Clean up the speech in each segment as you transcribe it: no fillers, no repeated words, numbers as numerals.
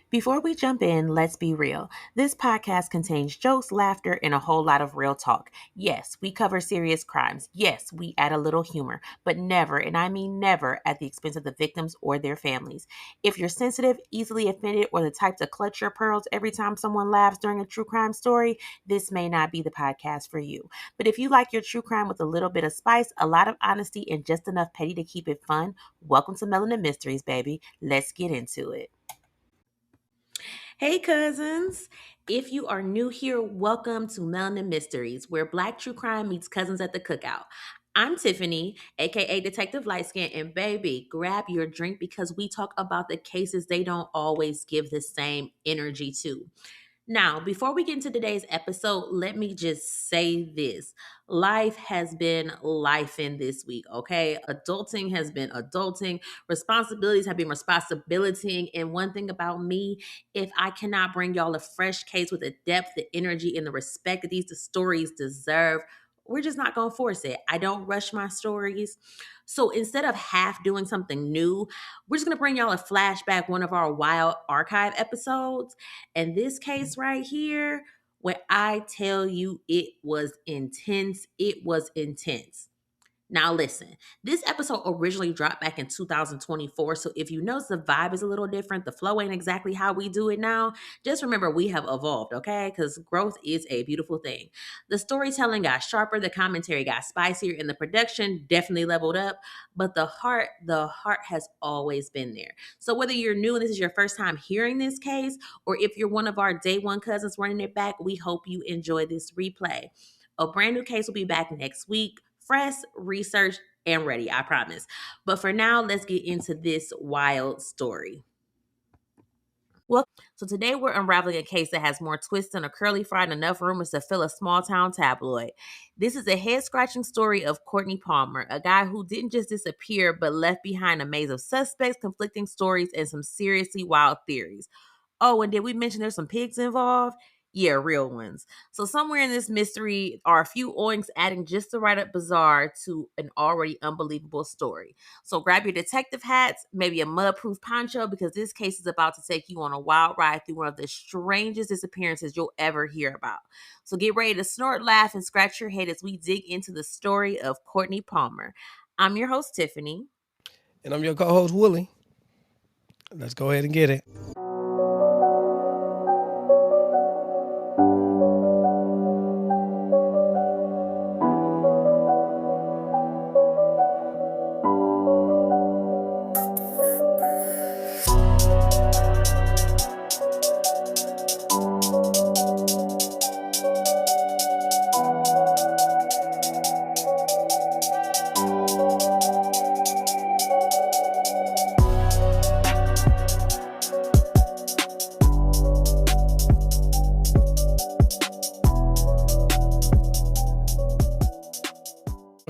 Before we jump in, let's be real. This podcast contains jokes, laughter, and a whole lot of real talk. Yes, we cover serious crimes. Yes, we add a little humor, but never, and I mean never, at the expense of the victims or their families. If you're sensitive, easily offended, or the type to clutch your pearls every time someone laughs during a true crime story, this may not be the podcast for you. But if you like your true crime with a little bit of spice, a lot of honesty, and just enough petty to keep it fun, welcome to Melanin Mysteries, baby. Let's get into it. Hey, cousins. If you are new here, welcome to Melanin Mysteries, where Black true crime meets cousins at the cookout. I'm Tiffany, aka Detective Lightskin, and baby, grab your drink because we talk about the cases they don't always give the same energy to. Now, before we get into today's episode, let me just say this. Life has been life in this week, okay? Adulting has been adulting. Responsibilities have been responsibility. And one thing about me, if I cannot bring y'all a fresh case with the depth, the energy, and the respect that these stories deserve, we're just not going to force it. I don't rush my stories. So instead of half doing something new, we're just going to bring y'all a flashback, one of our wild archive episodes. And this case right here, when I tell you it was intense, it was intense. Now, listen, this episode originally dropped back in 2024. So if you notice the vibe is a little different, the flow ain't exactly how we do it now, just remember we have evolved, okay? Because growth is a beautiful thing. The storytelling got sharper, the commentary got spicier, and the production definitely leveled up. But the heart has always been there. So whether you're new and this is your first time hearing this case, or if you're one of our day one cousins running it back, we hope you enjoy this replay. A brand new case will be back next week, fresh, researched, and ready, I promise. But for now, let's get into this wild story. Well, so today we're unraveling a case that has more twists than a curly fry and enough rumors to fill a small town tabloid. This is a head scratching story of Courtney Palmer, a guy who didn't just disappear but left behind a maze of suspects, conflicting stories, and some seriously wild theories. Oh, and did we mention there's some pigs involved? Yeah, real ones. So somewhere in this mystery are a few oinks adding just the right up bizarre to an already unbelievable story. So grab your detective hats, maybe a mud-proof poncho, because this case is about to take you on a wild ride through one of the strangest disappearances you'll ever hear about. So get ready to snort, laugh, and scratch your head as we dig into the story of Courtney Palmer. I'm your host, Tiffany. And I'm your co-host, Willie. Let's go ahead and get it.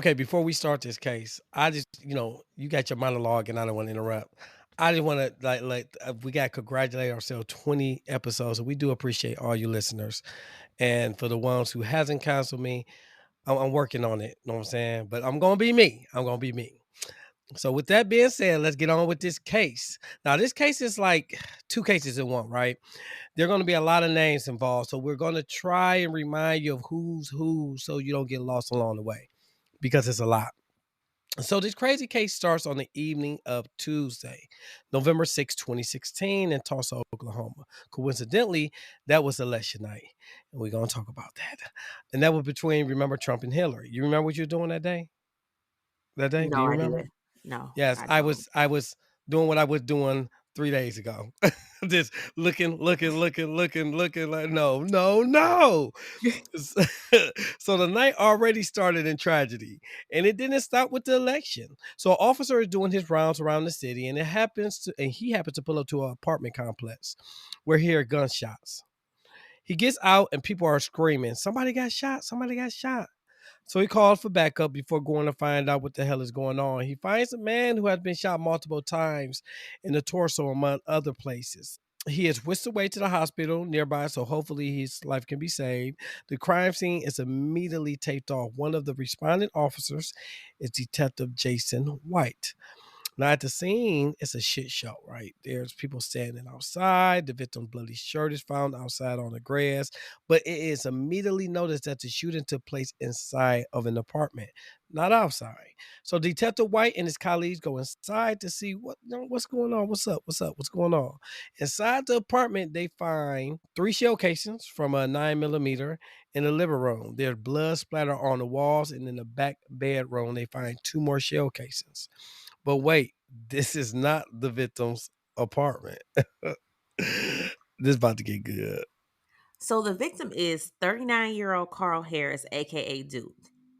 Okay, before we start this case, I just, you got your monologue and I don't want to interrupt. I just want to we got to congratulate ourselves 20 episodes. And we do appreciate all you listeners. And for the ones who hasn't canceled me, I'm working on it. You know what I'm saying? But I'm going to be me. I'm going to be me. So with that being said, let's get on with this case. Now, this case is like two cases in one, right? There are going to be a lot of names involved. So we're going to try and remind you of who's who so you don't get lost along the way because it's a lot. So this crazy case starts on the evening of Tuesday, November 6, 2016 in Tulsa, Oklahoma. Coincidentally, that was election night. And we're going to talk about that. And that was between, remember, Trump and Hillary. You remember what you were doing that day? That day? Do No you remember? idea. No, Yes, I I don't. was I was doing what I was doing 3 days ago. Just looking like no, no, no. So the night already started in tragedy, and it didn't stop with the election. So an officer is doing his rounds around the city, and he happens to pull up to an apartment complex where he heard gunshots. He gets out, and people are screaming, "Somebody got shot! Somebody got shot!" So he calls for backup before going to find out what the hell is going on. He finds a man who has been shot multiple times in the torso, among other places. He is whisked away to the hospital nearby, so hopefully his life can be saved. The crime scene is immediately taped off. One of the responding officers is Detective Jason White. Now at the scene, it's a shit show, right? There's people standing outside. The victim's bloody shirt is found outside on the grass, but it is immediately noticed that the shooting took place inside of an apartment, not outside. So Detective White and his colleagues go inside to see what's going on. What's up? What's up? What's going on? Inside the apartment, they find three shell casings from a 9 millimeter in the living room. There's blood splatter on the walls, and in the back bedroom, they find two more shell casings. But wait, this is not the victim's apartment. This about to get good. So the victim is 39-year-old Carl Harris, aka Duke.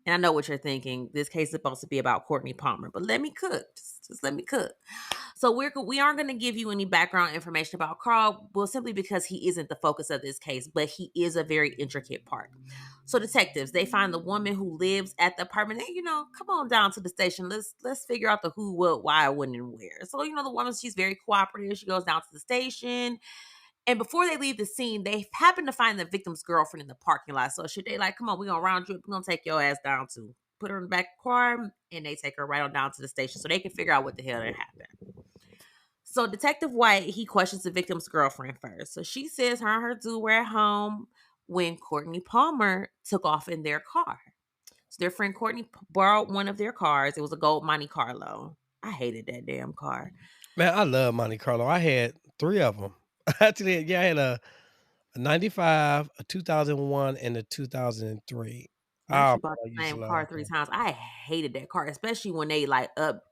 And I know what you're thinking. This case is supposed to be about Courtney Palmer, but let me cook. Just let me cook. So we aren't going to give you any background information about Carl, well, simply because he isn't the focus of this case, but he is a very intricate part. So detectives, they find the woman who lives at the apartment. And, come on down to the station. Let's figure out the who, what, why, when, and where. So the woman, she's very cooperative. She goes down to the station. And before they leave the scene, they happen to find the victim's girlfriend in the parking lot. So should they like, come on, we're gonna round you up, we're gonna take your ass down to put her in the back of the car, and they take her right on down to the station so they can figure out what the hell that happened. So Detective White, he questions the victim's girlfriend first. So she says her and her dude were at home when Courtney Palmer took off in their car. So their friend Courtney borrowed one of their cars. It was a gold Monte Carlo. I hated that damn car. Man, I love Monte Carlo. I had 3 of them. Actually, yeah, I had a '95, a 2001, and a 2003. I Oh, actually bought I the used to same love car that 3 car. times. I hated that car, especially when they, like, up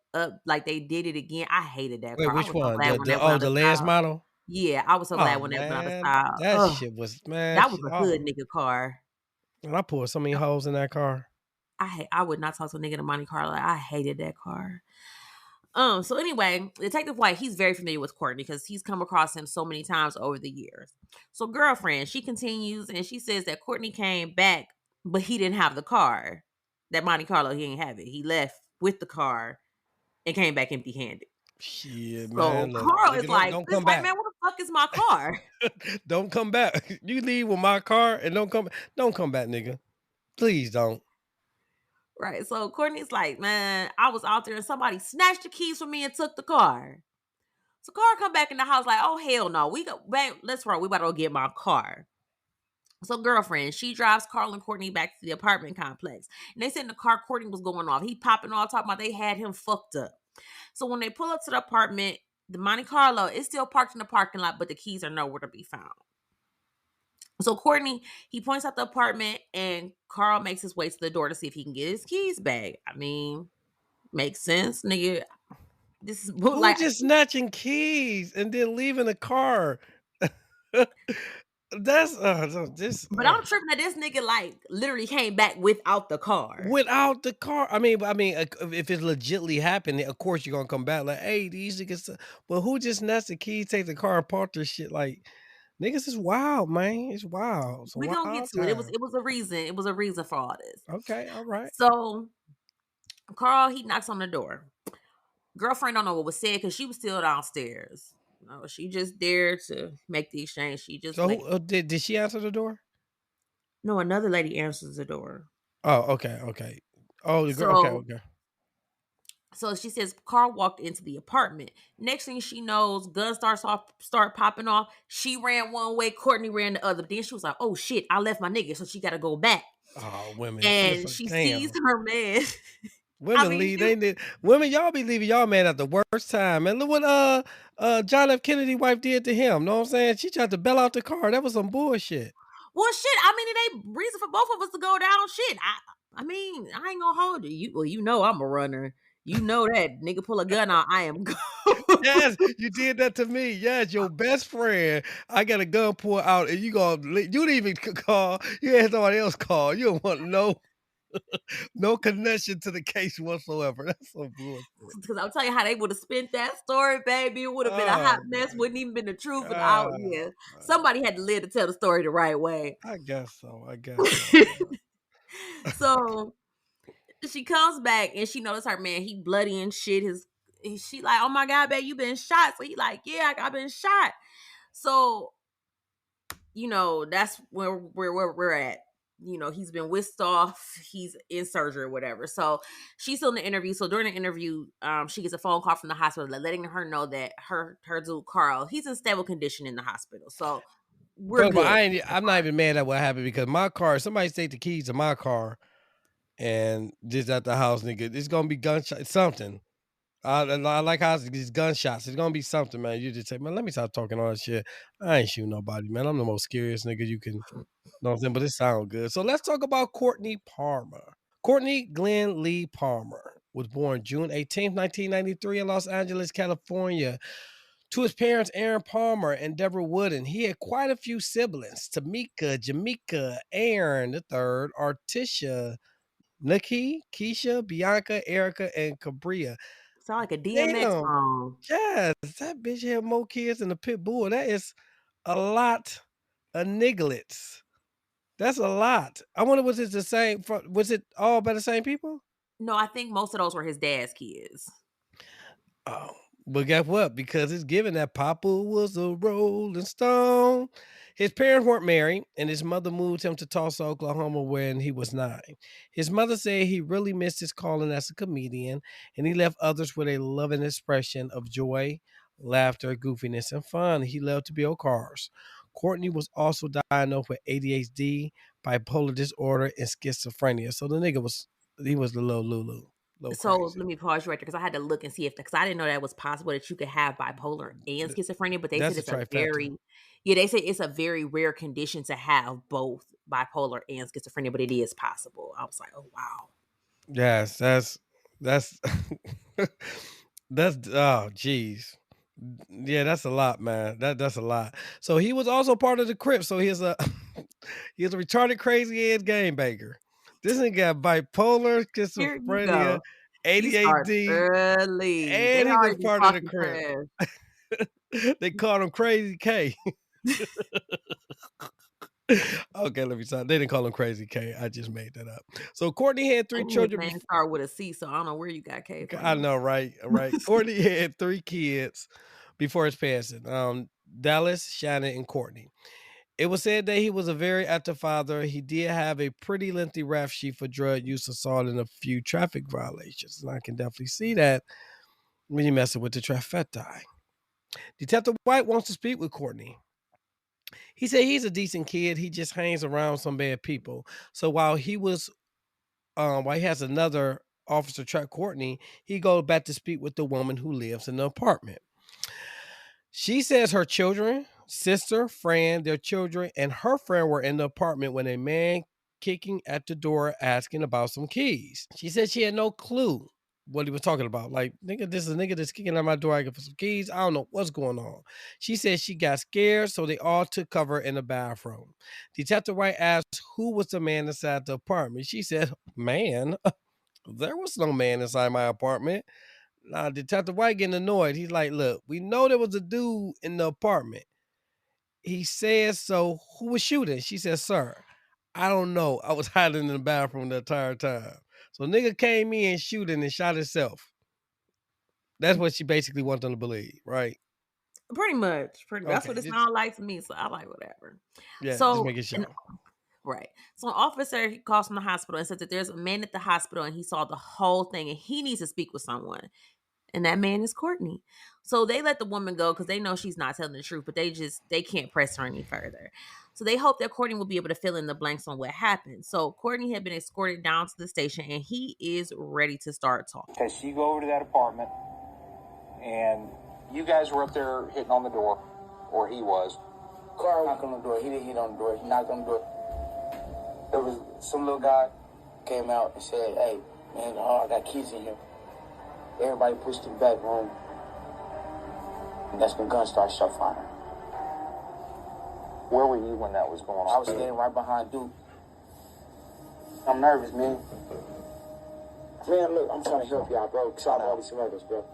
like they did it again. I hated that Wait, car. I which was so one? glad when that went out The of last style. model? Yeah, I was so Oh, glad when that went out of man, style. that Ugh, shit was man, that was a hood oh, nigga car. and I pulled so many holes in that car. I would not talk to a nigga in a Monte Carlo. I hated that car. So anyway, Detective White, he's very familiar with Courtney because he's come across him so many times over the years. So girlfriend, she continues and she says that Courtney came back, but he didn't have the car. That Monte Carlo, he didn't have it. He left with the car and came back empty handed. Shit, So man, look, Carl is nigga, don't like, don't it's come like, back. man, what the fuck is my car? Don't come back. You leave with my car and don't come back, nigga. Please don't. Right. So Courtney's like, man, I was out there and somebody snatched the keys from me and took the car. So Carl come back in the house like, oh hell no, we go, babe, let's roll. We about to go get my car. So girlfriend, she drives Carl and Courtney back to the apartment complex. And they said in the car, Courtney was going off. He popping off, talking about they had him fucked up. So when they pull up to the apartment, the Monte Carlo is still parked in the parking lot, but the keys are nowhere to be found. So Courtney, he points out the apartment and Carl makes his way to the door to see if he can get his keys back. I mean, makes sense, nigga. This is Who like, just snatching keys and then leaving the car? That's so this but I'm tripping that this nigga like literally came back without the car. without the car. If it legitly happened, of course you're gonna come back like, hey, these niggas. But who just snatched the keys, take the car, and park their shit? Like niggas is wild, man. It's wild. It's a We gonna get wild to it. It was time. it was a reason. It was a reason for all this. Okay, all right. So Carl, he knocks on the door. Girlfriend don't know what was said because she was still downstairs. No, she just there to make the exchange. She just So like, who did she answer the door? no, another lady answers the door. Oh, okay, okay. Oh, the girl. Okay, So okay. she says Carl walked into the apartment. Next thing she knows, guns start popping off. She ran one way, Courtney ran the other. Then she was like, "Oh shit, I left my nigga," so she got to go back. Oh, women. It's And like, she sees damn. her man. I Women mean, leave. she They need women. Y'all be leaving y'all man at the worst time. And look what John F. Kennedy wife did to him. Know what I'm saying? She tried to bail out the car. That was some bullshit. well, shit. I mean, it ain't reason for both of us to go down. Shit. I mean, I ain't gonna hold you. You know, I'm a runner. You know that nigga pull a gun out. I am go. Yes, you did that to me. Yes, your best friend. I got a gun pulled out, and you didn't even call. You had somebody else call. You don't want no connection to the case whatsoever. That's some bullshit. Because I'll tell you how they would have spent that story, baby. It would have been a hot Oh mess. my Wouldn't even been the truth. And out, yeah. god. Somebody had to live to tell the story the right way. I guess so. I guess so. So she comes back and she notices her man. He bloody and shit. She like, oh my god, babe, you been shot. So he like, yeah, I been shot. So that's where we're at. he's been whisked off, he's in surgery or whatever. So she's still in the interview. So during the interview, she gets a phone call from the hospital letting her know that her dude Carl, he's in stable condition in the hospital. So we're First of all, good so I'm not far. even mad at what happened because my car, somebody take the keys to my car and just at the house, nigga. It's gonna be gunshot something. I like how these gunshots. It's gonna be something, man. You just say, man, let me stop talking all that shit. I ain't shooting nobody, man. I'm the most scariest nigga you can know what I'm saying, but it sounds good. So let's talk about Courtney Palmer. Courtney Glenn Lee Palmer was born June 18th, 1993 in Los Angeles, California. To his parents, Aaron Palmer and Deborah Wooden, he had quite a few siblings: Tamika, Jamaica, Aaron the third, Artisha, Nikki, Keisha, Bianca, Erica, and Cabria. Sound like a DMX Damn, song. yes, that bitch had more kids than a pit bull. That is a lot of nigglets. That's a lot. I wonder, was it the same? Was it all by the same people? No, I think most of those were his dad's kids. Oh, but guess what? Because it's given that Papa was a Rolling Stone. His parents weren't married, and his mother moved him to Tulsa, Oklahoma when he was 9. His mother said he really missed his calling as a comedian, and he left others with a loving expression of joy, laughter, goofiness, and fun. He loved to build cars. Courtney was also diagnosed with ADHD, bipolar disorder, and schizophrenia. So the nigga was the little Lulu, little So crazy. let me pause you right there because I had to look and see if because I didn't know that was possible that you could have bipolar and schizophrenia, but they said That's a it's a trifecta. very they say it's a very rare condition to have both bipolar and schizophrenia, but it is possible. I was like, oh wow. Yes, that's that's oh geez. Yeah, that's a lot, man. That's a lot. So he was also part of the Crip. So he's a he's a retarded crazy ass game banger. This nigga got bipolar, Here you schizophrenia, go. He starts ADHD, early. They and he was already part of the talking Crip. trash. They called him Crazy K. Okay, let me stop. They didn't call him Crazy K. I just made that up. So Courtney had three And his children name before. start with a C, so I don't know where you got K I from. know, right? Right. Courtney had 3 kids before his passing. Dallas, Shannon, and Courtney. It was said that he was a very active father. He did have a pretty lengthy rap sheet for drug use, assault, and a few traffic violations. And I can definitely see that when you're messing with the trifecta. Detective White wants to speak with Courtney. He said he's a decent kid. He just hangs around some bad people. So while he has another officer track Courtney, he goes back to speak with the woman who lives in the apartment. She says her children, sister, friend, their children, and her friend were in the apartment when a man kicking at the door asking about some keys. She said she had no clue what he was talking about. Like, nigga, this is a nigga that's kicking at my door asking for some keys. I don't know what's going on. She said she got scared, so they all took cover in the bathroom. Detective White asked who was the man inside the apartment. She said, man, there was no man inside my apartment. Nah, Detective White getting annoyed. He's like, look, we know there was a dude in the apartment. He says, so who was shooting? She said, sir, I don't know. I was hiding in the bathroom the entire time. So nigga came in shooting and shot himself. That's what she basically wants them to believe, right? Pretty much. Pretty that's what Okay. it sounds like to me. So I like whatever. Yeah, just So make it an show. Right. So an officer he calls from the hospital and says that there's a man at the hospital and he saw the whole thing and he needs to speak with someone. And that man is Courtney. So they let the woman go because they know she's not telling the truth, but they can't press her any further. So they hope that Courtney will be able to fill in the blanks on what happened. So Courtney had been escorted down to the station and he is ready to start talking. Okay, so you go over to that apartment and you guys were up there hitting on the door, or he was. Carl knocked on the door. He didn't hit on the door. He knocked on the door. There was some little guy came out and said, hey, man, I got kids in here. Everybody pushed to the back room. And that's when guns started shot firing. Where were you when that was going on? I was standing right behind Duke. I'm nervous, man. Man, look, I'm trying to help y'all, bro. Trying to help some others, bro.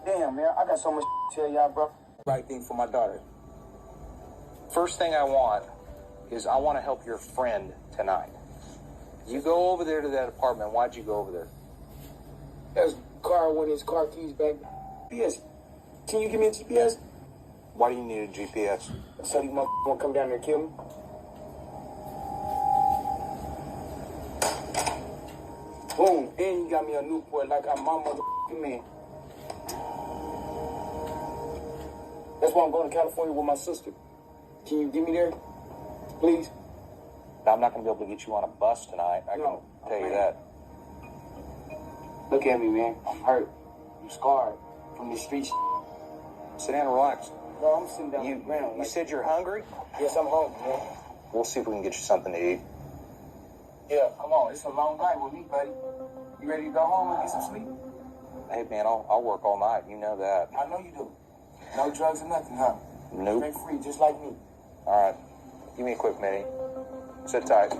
Damn, man, I got so much to tell y'all, bro. Right thing for my daughter. First thing I want is I want to help your friend tonight. You go over there to that apartment. Why'd you go over there? There's Carl wanted his car keys back. GPS. Can you give me a GPS? Why do you need a GPS? So these motherfuckers won't come down there and kill me. Boom. And you got me a Newport like I'm my motherfucking man. That's why I'm going to California with my sister. Can you get me there? Please? Now, I'm not going to be able to get you on a bus tonight. I can tell you that. Look at me, man. I'm hurt. I'm scarred from the streets. Sit down and relax. Bro, I'm sitting down on the ground. You said you're hungry? Yes, I'm hungry, man. We'll see if we can get you something to eat. Yeah, come on. It's a long night with me, buddy. You ready to go home and get some sleep? Hey, man, I'll work all night. You know that. I know you do. No drugs or nothing, huh? Nope. Straight free, just like me. All right. Give me a quick minute. Sit tight.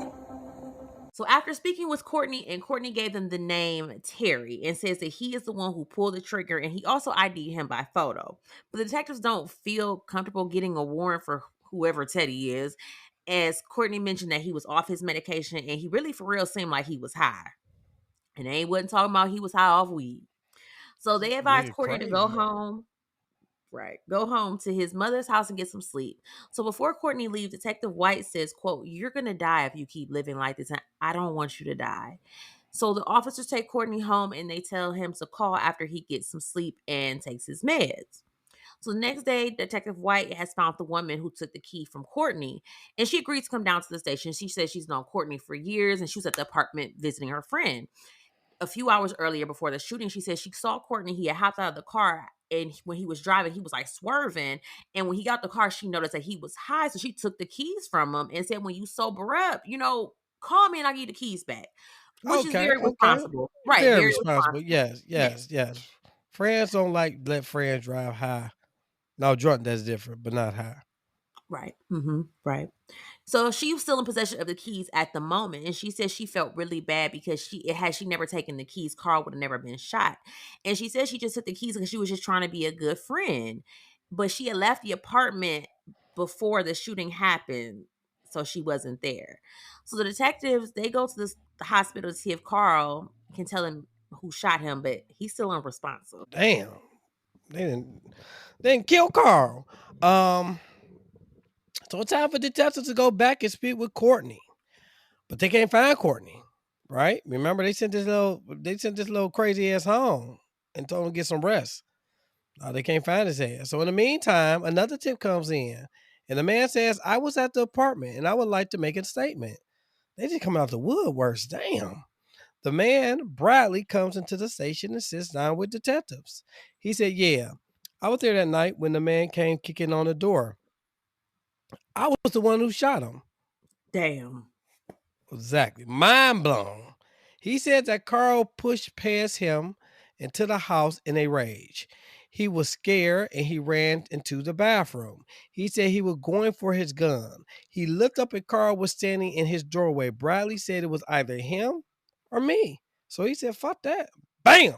So after speaking with Courtney, and Courtney gave them the name Terry and says that he is the one who pulled the trigger, and he also ID'd him by photo. But the detectives don't feel comfortable getting a warrant for whoever Teddy is, as Courtney mentioned that he was off his medication and he really for real seemed like he was high. And they wasn't talking about he was high off weed. So they advised Nigga Courtney to go crazy. home. Right. Go home to his mother's house and get some sleep. So before Courtney leaves, Detective White says, quote, "You're gonna die if you keep living like this, and I don't want you to die." So the officers take Courtney home and they tell him to call after he gets some sleep and takes his meds. So the next day, Detective White has found the woman who took the key from Courtney, and she agrees to come down to the station. She says she's known Courtney for years and she was at the apartment visiting her friend. A few hours earlier before the shooting, she said she saw Courtney. He had hopped out of the car, and when he was driving, he was like swerving. And when he got the car, she noticed that he was high, so she took the keys from him and said, "When you sober up, call me and I'll give you the keys back," which is Okay, very okay. responsible. Right, Very very responsible. responsible. Yes, Yes. yes, yes. Friends don't like let friends drive high. Now drunk, that's different, but not high. Right. Right. So she was still in possession of the keys at the moment, and she said she felt really bad because had she never taken the keys, Carl would have never been shot. And she said she just took the keys because she was just trying to be a good friend, but she had left the apartment before the shooting happened, so she wasn't there. So the detectives they go to the hospital to see if Carl can tell him who shot him, but he's still unresponsive. Damn. They didn't kill Carl. Um, so it's time for detectives to go back and speak with Courtney. But they can't find Courtney. Right? Remember they sent this little crazy ass home and told him to get some rest. They can't find his ass. So in the meantime, another tip comes in. And the man says, "I was at the apartment and I would like to make a statement." They just come out the woodworks. Damn. The man, Bradley, comes into the station and sits down with detectives. He said, "Yeah, I was there that night when the man came kicking on the door. I was the one who shot him." Damn. Exactly. Mind blown. He said that Carl pushed past him into the house in a rage. He was scared and he ran into the bathroom. He said he was going for his gun. He looked up and Carl was standing in his doorway. Bradley said it was either him or me. So he said, "Fuck that." Bam!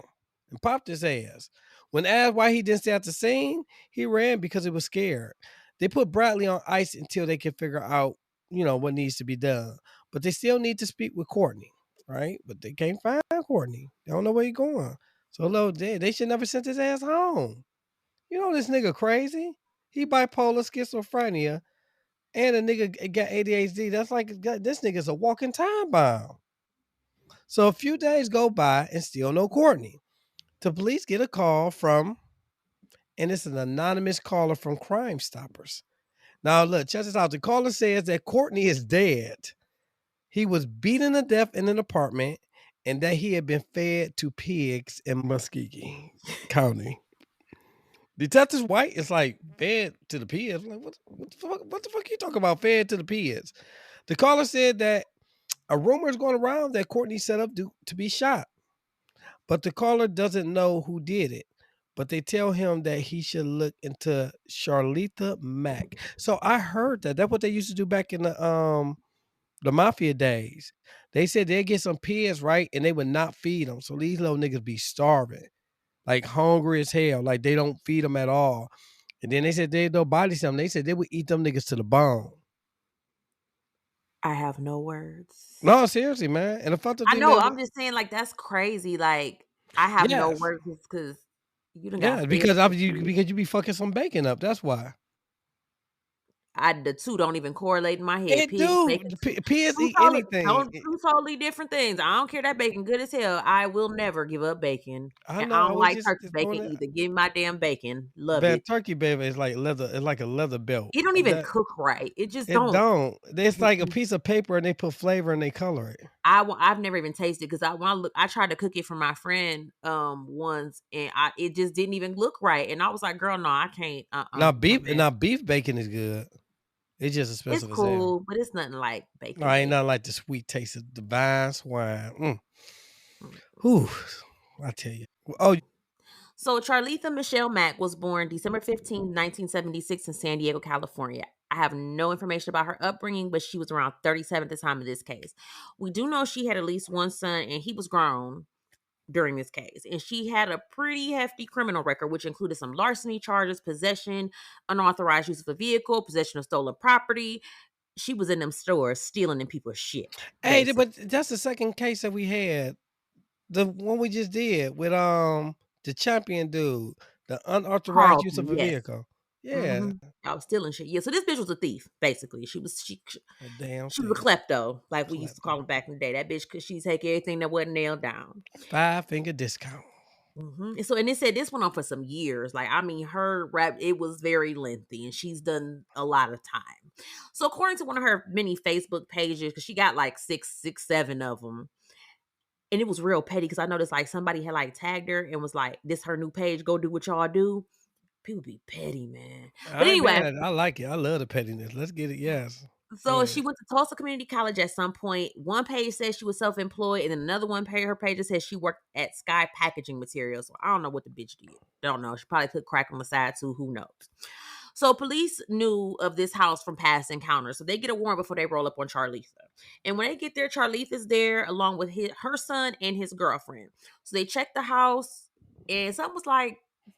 And popped his ass. When asked why he didn't stay at the scene, he ran because he was scared. They put Bradley on ice until they could figure out, what needs to be done. But they still need to speak with Courtney, right? But they can't find Courtney. They don't know where he's going. So low, they should never sent his ass home. This nigga crazy. He bipolar, schizophrenia, and a nigga got ADHD. That's like this nigga's a walking time bomb. So a few days go by and still no Courtney. The police get a call from, and it's an anonymous caller from Crime Stoppers. Now look, check this out. The caller says that Courtney is dead. He was beaten to death in an apartment and that he had been fed to pigs in Muskogee County. Detective White is like, "Fed to the pigs?" I'm like, what the fuck you talking about, fed to the pigs? The caller said that a rumor is going around that Courtney set up to be shot, but the caller doesn't know who did it. But they tell him that he should look into Charlita Mack. So I heard that. That's what they used to do back in the mafia days. They said they'd get some pigs, right? And they would not feed them. So these little niggas be starving, like hungry as hell. Like they don't feed them at all. And then they said they don't body something. They said they would eat them niggas to the bone. I have no words. No, seriously, man. And the fucked up I thing know, is, I'm just saying, like, that's crazy, like, I have no yes, words because you done got yeah, fed because to I, the you pigs. because you be fucking some bacon up. That's why. The two don't even correlate in my head. It Pigs, do. bacon, Pigs two eat totally anything. don't two totally different things. I don't care that bacon good as hell. I will never give up bacon, I and know. I I don't was like just turkey throwing bacon it. either. Give me my damn bacon. Love Man, it. turkey baby is like leather. It's like a leather belt. It don't even That cook right. It just it don't. don't. It's like a Mm-mm. piece of paper and they put flavor and they color it. I've never even tasted because I tried to cook it for my friend once and it just didn't even look right and I was like, girl, no, I can't. Mm-mm. Now beef bacon is good. It's just It's expensive as hell. cool, but it's nothing like No, bacon. ain't Bacon. nothing like the sweet taste of divine swine. Mm. Whew, I tell you. Oh, So Charletha Michelle Mack was born December 15th, 1976 in San Diego, California. I have no information about her upbringing, but she was around 37 at the time of this case. We do know she had at least one son, and he was grown during this case. And she had a pretty hefty criminal record, which included some larceny charges, possession, unauthorized use of a vehicle, possession of stolen property. She was in them stores stealing in people's shit, hey, basically. but that's the second case that we had. The one we just did with the champion dude, the unauthorized use Carlton, of a yes. vehicle. Yeah, Mm-hmm. I was stealing shit. Yeah, so this bitch was a thief, basically. a damn She was a thief, klepto, like we used to call klepto. her back in the day. That bitch, cause she take everything that wasn't nailed down. 5 finger discount. And so, and it said this went on for some years. Like, I mean, her rap, it was very lengthy and she's done a lot of time. So, according to one of her many Facebook pages, because she got like six, seven of them, and it was real petty because I noticed like somebody had like tagged her and was like, this her new page, go do what y'all do. People be petty, man. But I ain't anyway, mad at it. I like it. I love the pettiness. Let's get it. Yes. Go so she ahead. went to Tulsa Community College at some point. One page says she was self-employed, and then another one page her page says she worked at Sky Packaging Materials. So I don't know what the bitch did. Don't know. She probably took crack on the side too. Who knows? So police knew of this house from past encounters. So they get a warrant before they roll up on Charletha. And when they get there, Charletha's there along with her son and his girlfriend. So they check the house, and someone was like,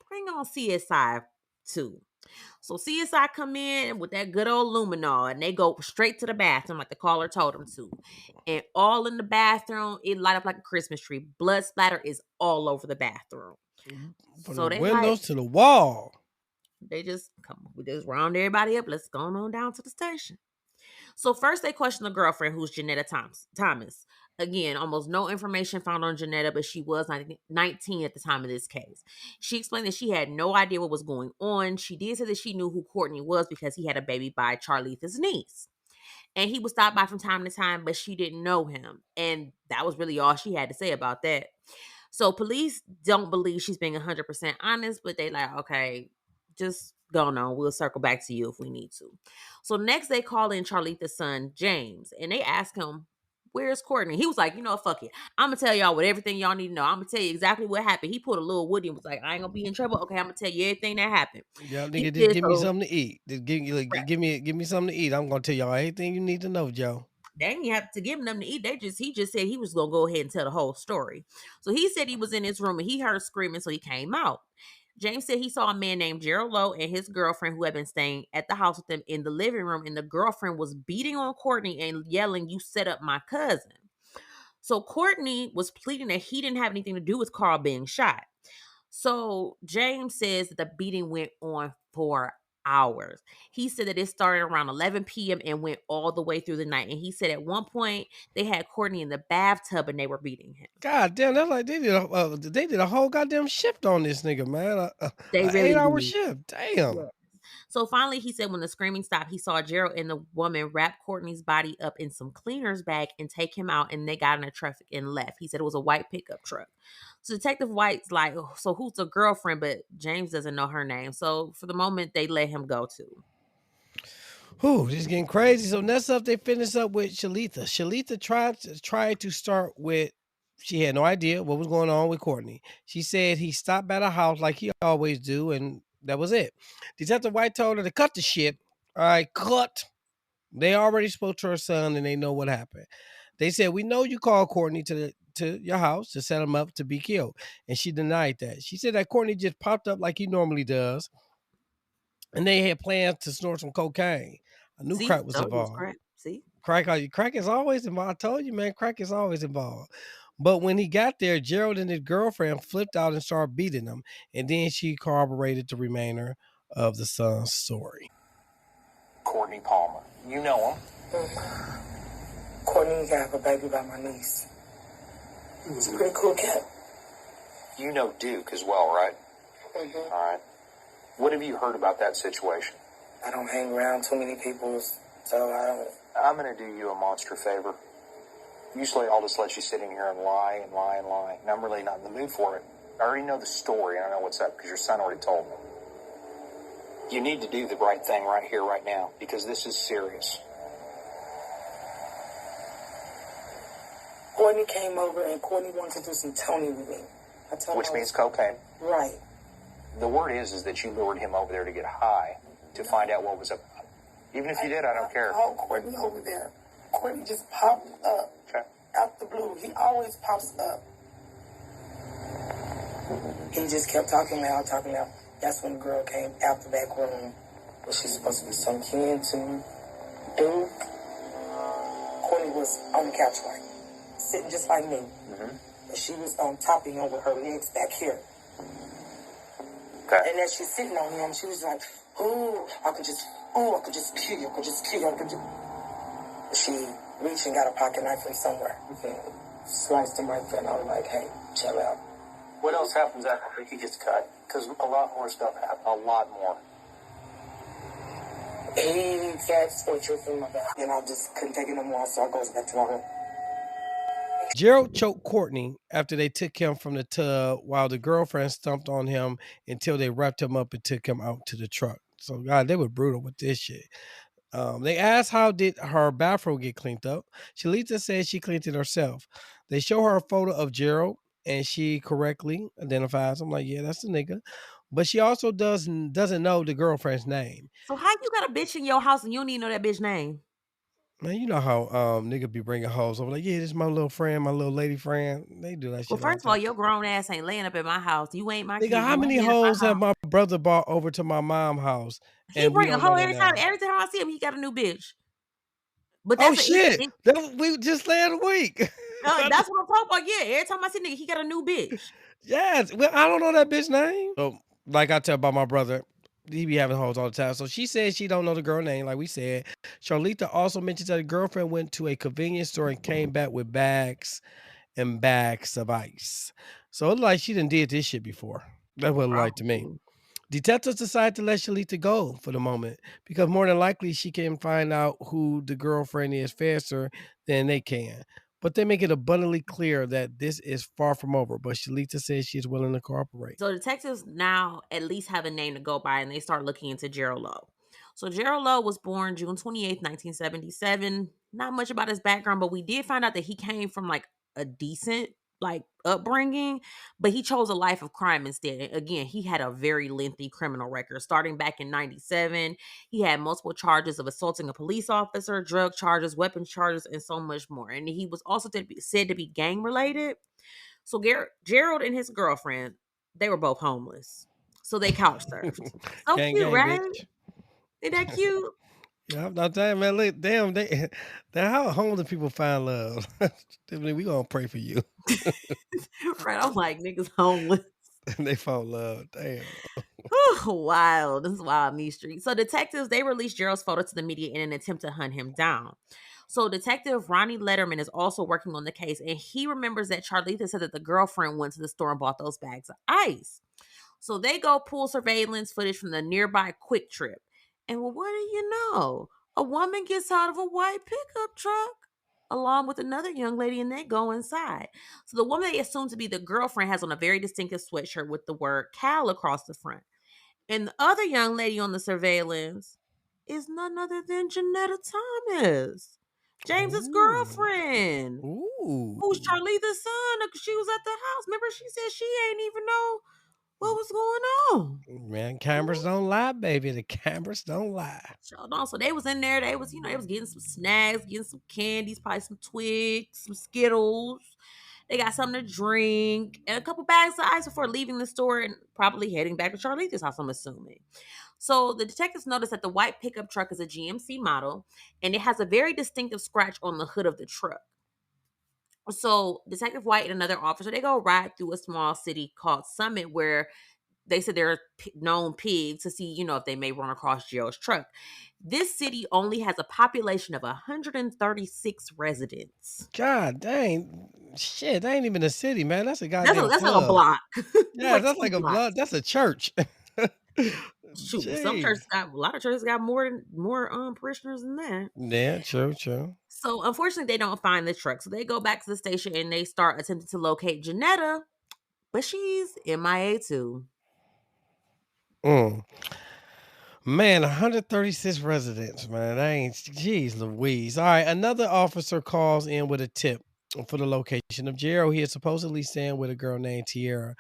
"Bring on CSI too." So CSI come in with that good old luminol and they go straight to the bathroom like the caller told them to. And all in the bathroom, it light up like a Christmas tree. Blood splatter is all over the bathroom. From the So they like, windows to the wall. they just come, we just round everybody up. Let's go on down to the station. So first they question the girlfriend, who's Janetta Thomas. Again, almost no information found on Janetta, but she was 19 at the time of this case. She explained that she had no idea what was going on. She did say that she knew who Courtney was because he had a baby by Charletha's niece. And he would stop by from time to time, but she didn't know him. And that was really all she had to say about that. So police don't believe she's being 100% honest, but they like, okay, just go on. We'll circle back to you if we need to. So next they call in Charletha's son, James, and they ask him, where's Courtney? He was like, you know, fuck it. I'm going to tell y'all what everything y'all need to know. I'm going to tell you exactly what happened. He pulled a little Woody and was like, I ain't going to be in trouble. Okay, I'm going to tell you everything that happened. Y'all He nigga just said, give me so something to eat. Just give me something to eat. I'm gonna tell y'all everything you need to know, Joe. they didn't have to give him nothing to eat. He just said he was gonna go ahead and tell the whole story. So he said he was in his room and he heard screaming, so he came out. James said he saw a man named Gerald Lowe and his girlfriend who had been staying at the house with them in the living room, and the girlfriend was beating on Courtney and yelling, "You set up my cousin." So Courtney was pleading that he didn't have anything to do with Carl being shot. So James says that the beating went on for hours. He said that it started around 11 p.m. and went all the way through the night. And he said at one point they had Courtney in the bathtub and they were beating him. God damn, that's like they did a whole goddamn shift on this nigga, man. They A really 8 hour did. shift. Damn. Yeah. So finally, he said when the screaming stopped, he saw Gerald and the woman wrap Courtney's body up in some cleaner's bag and take him out, and they got in a truck and left. He said it was a white pickup truck. So Detective White's like, "Oh, so who's the girlfriend?" But James doesn't know her name. So for the moment, they let him go too. Whew, this is getting crazy. So next up, they finish up with Shalita. Shalita tried to start with. She had no idea what was going on with Courtney. She said he stopped by the house like he always do, and that was it. Detective White told her to cut the shit. All right, cut. They already spoke to her son, and they know what happened. They said, "We know you called Courtney to your house to set him up to be killed," and she denied that. She said that Courtney just popped up like he normally does, and they had plans to snort some cocaine. I knew See, crack was told you it was involved. crap. See, Crack is always involved. I told you, man, crack is always involved. But when he got there, Gerald and his girlfriend flipped out and started beating him, and then she corroborated the remainder of the son's story. Courtney Palmer. You know him. Courtney got a baby by my niece. He's a pretty cool cat. You know Duke as well, right? Mm-hmm. All right. What have you heard about that situation? I don't hang around too many people, so I don't. I'm going to do you a monster favor. Usually I'll just let you sit in here and lie and lie and lie. And I'm really not in the mood for it. I already know the story. I know what's up because your son already told me. You need to do the right thing right here, right now, because this is serious. Courtney came over and Courtney wanted to do some Tony with me. Which means cocaine. Right. The word is that you lured him over there to get high, to find out what was up. Even if you did, I don't care. I called Courtney over there. Courtney just popped up. Okay. Out the blue. He always pops up. He just kept talking loud. That's when the girl came out the back room, where she's supposed to be some kin to Duke. Courtney was on the couch, like, sitting just like me. Mm-hmm. But she was on top of him with her legs back here. Okay. And as she's sitting on him, she was like, I could just kill you. She reached and got a pocket knife from somewhere. Sliced him right there, and I was like, hey, chill out. What else happens after he gets cut? Because a lot more stuff happens. A lot more. He got torture from my back, and I just couldn't take it no more, so I goes back to my room. Gerald choked Courtney after they took him from the tub while the girlfriend stomped on him until they wrapped him up and took him out to the truck. So, God, they were brutal with this shit. They asked how did her bathroom get cleaned up. Shalita said she cleaned it herself. They show her a photo of Gerald, and she correctly identifies him. Like, yeah, that's the nigga. But she also doesn't know the girlfriend's name. So how you got a bitch in your house and you don't even know that bitch name? Man, you know how nigga be bringing hoes over. Like, yeah, this is my little friend, my little lady friend. They do that Well, shit all first the of all, time. your grown ass ain't laying up at my house. You ain't my Nigga, kid. how You ain't many laying up at hoes my have house. my brother bought over to my mom's house He and we bring a don't know hoe their every time. name? Every time I see him, he got a new bitch. But Oh that's a shit! We just last week. that's what I'm talking about. Yeah, every time I see nigga, he got a new bitch. Yes, well, I don't know that bitch name. So, like I tell about my brother, he be having hoes all the time. So she said she don't know the girl name, like we said. Charlita also mentions that a girlfriend went to a convenience store and came back with bags and bags of ice. So it's like she done did this shit before. That's what it like to me. Probably. Detectives decide to let Shalita go for the moment because more than likely she can find out who the girlfriend is faster than they can. But they make it abundantly clear that this is far from over. But Shalita says she's willing to cooperate. So detectives now at least have a name to go by, and they start looking into Gerald Lowe. So Gerald Lowe was born June 28th, 1977. Not much about his background, but we did find out that he came from like a decent like upbringing, but he chose a life of crime instead. And again, he had a very lengthy criminal record. Starting back in 97, he had multiple charges of assaulting a police officer, drug charges, weapons charges, and so much more. And he was also said to be gang related. So Gerald and his girlfriend, they were both homeless. So they couch surfed. So Gang, cute, gang, right? bitch. Ain't that cute? Yeah, I'm not telling man. Look, damn, now how homeless people find love? Tiffany, we gonna pray for you. Right. I'm like, niggas homeless. They found love. Damn. Wild. This is wild in these streets. So detectives, they released Gerald's photo to the media in an attempt to hunt him down. So Detective Ronnie Letterman is also working on the case, and he remembers that Charlita said that the girlfriend went to the store and bought those bags of ice. So they go pull surveillance footage from the nearby Quick Trip. And well, what do you know? A woman gets out of a white pickup truck along with another young lady, and they go inside. So the woman they assume to be the girlfriend has on a very distinctive sweatshirt with the word Cal across the front. And the other young lady on the surveillance is none other than Janetta Thomas, James's Ooh. girlfriend, Ooh. who's Charlitha's son. She was at the house. Remember, she said she ain't even know what was going on. Man, cameras don't lie, baby. The cameras don't lie. Sure don't. So they was in there. They was, they was getting some snacks, getting some candies, probably some Twigs, some Skittles. They got something to drink and a couple bags of ice before leaving the store and probably heading back to Charlitha's house, I'm assuming. So the detectives noticed that the white pickup truck is a GMC model and it has a very distinctive scratch on the hood of the truck. So Detective White and another officer, they go ride through a small city called Summit where they said they're known pigs to see, if they may run across Gerald's truck. This city only has a population of 136 residents. God dang. Shit, that ain't even a city, man. That's a That's goddamn that's like a club. block. It's Yeah, like that's two like a blood. blocks. That's a church. Shoot, Jeez. a lot of churches got more parishioners than that. Yeah, true, true. So unfortunately, they don't find the truck. So they go back to the station and they start attempting to locate Janetta, but she's MIA too. Mm. Man, 136 residents, man. That ain't, jeez Louise. All right, another officer calls in with a tip for the location of Gerald. He is supposedly staying with a girl named Tierra.